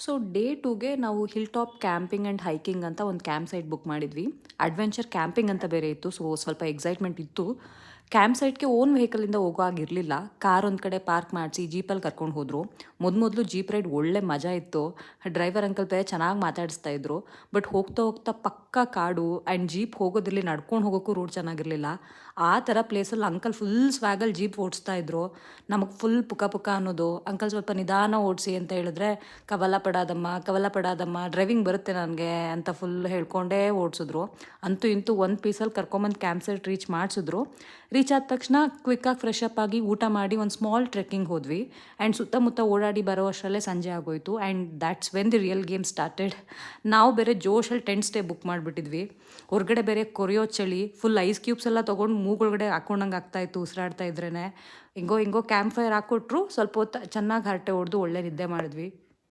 So day 2ಗೆ ನಾವು hill top camping and hiking ಅಂತ ಒಂದು ಕ್ಯಾಂಪ್ ಸೈಟ್ ಬುಕ್ ಮಾಡಿದ್ವಿ. ಅಡ್ವೆಂಚರ್ ಕ್ಯಾಂಪಿಂಗ್ ಅಂತ ಬೇರೆ ಇತ್ತು. ಸೊ ಸ್ವಲ್ಪ ಎಕ್ಸೈಟ್ಮೆಂಟ್ ಇತ್ತು. ಕ್ಯಾಂಪ್ ಸೈಟ್ಗೆ ಓನ್ ವೆಹಿಕಲಿಂದ ಹೋಗೋ ಆಗಿರಲಿಲ್ಲ. ಕಾರ್ ಒಂದು ಕಡೆ ಪಾರ್ಕ್ ಮಾಡಿಸಿ ಜೀಪಲ್ಲಿ ಕರ್ಕೊಂಡು ಹೋದರು. ಮೊದಲು ಜೀಪ್ ರೈಡ್ ಒಳ್ಳೆ ಮಜಾ ಇತ್ತು. ಡ್ರೈವರ್ ಅಂಕಲ್ ಬೇರೆ ಚೆನ್ನಾಗಿ ಮಾತಾಡಿಸ್ತಾ ಇದ್ರು. ಬಟ್ ಹೋಗ್ತಾ ಹೋಗ್ತಾ ಪಕ್ಕಾ ಕಾಡು ಆ್ಯಂಡ್ ಜೀಪ್ ಹೋಗೋದಿರಲಿ, ನಡ್ಕೊಂಡು ಹೋಗೋಕ್ಕೂ ರೂಟ್ ಚೆನ್ನಾಗಿರಲಿಲ್ಲ. ಆ ಥರ ಪ್ಲೇಸಲ್ಲಿ ಅಂಕಲ್ ಫುಲ್ ಸ್ವ್ಯಾಗಲ್ಲಿ ಜೀಪ್ ಓಡಿಸ್ತಾ ಇದ್ರು. ನಮಗೆ ಫುಲ್ ಪುಕ ಪುಕ ಅನ್ನೋದು. ಅಂಕಲ್ ಸ್ವಲ್ಪ ನಿಧಾನ ಓಡಿಸಿ ಅಂತ ಹೇಳಿದ್ರೆ, ಕವಲ ಪಡಾದಮ್ಮ ಡ್ರೈವಿಂಗ್ ಬರುತ್ತೆ ನನಗೆ ಅಂತ ಫುಲ್ ಹೇಳ್ಕೊಂಡೇ ಓಡಿಸಿದ್ರು. ಅಂತೂ ಇಂತೂ ಒಂದು ಪೀಸಲ್ಲಿ ಕರ್ಕೊಂಬಂದು ಕ್ಯಾಂಪ್ ಸೈಟ್ ರೀಚ್ ಆದ ತಕ್ಷಣ ಕ್ವಿಕ್ಕಾಗಿ ಫ್ರೆಶ್ ಅಪ್ ಆಗಿ ಊಟ ಮಾಡಿ ಒಂದು ಸ್ಮಾಲ್ ಟ್ರೆಕ್ಕಿಂಗ್ ಹೋದ್ವಿ. ಆ್ಯಂಡ್ ಸುತ್ತಮುತ್ತ ಓಡಾಡಿ ಬರೋ ಅಷ್ಟರಲ್ಲೇ ಸಂಜೆ ಆಗೋಯಿತು. And that's when the real game started. ನಾವು ಬೇರೆ ಜೋಶಲ್ಲಿ ಟೆಂಟ್ ಸ್ಟೇ ಬುಕ್ ಮಾಡಿಬಿಟ್ಟಿದ್ವಿ. ಹೊರಗಡೆ ಬೇರೆ ಕೊರಿಯೋ ಚಳಿ, ಫುಲ್ ಐಸ್ ಕ್ಯೂಬ್ಸ್ ಎಲ್ಲ ತೊಗೊಂಡು ಮೂಗೊಳಗಡೆ ಹಾಕ್ಕೊಂಡಂಗೆ ಆಗ್ತಾಯಿತ್ತು ಉಸಿರಾಡ್ತಾ ಇದ್ರೇ. ಹಿಂಗೋ ಕ್ಯಾಂಪ್ ಫೈರ್ ಹಾಕ್ಕೊಟ್ರು. ಸ್ವಲ್ಪ ಹೊತ್ತು ಚೆನ್ನಾಗಿ ಹರಟೆ ಹೊಡೆದು ಒಳ್ಳೆ ನಿದ್ದೆ ಮಾಡಿದ್ವಿ.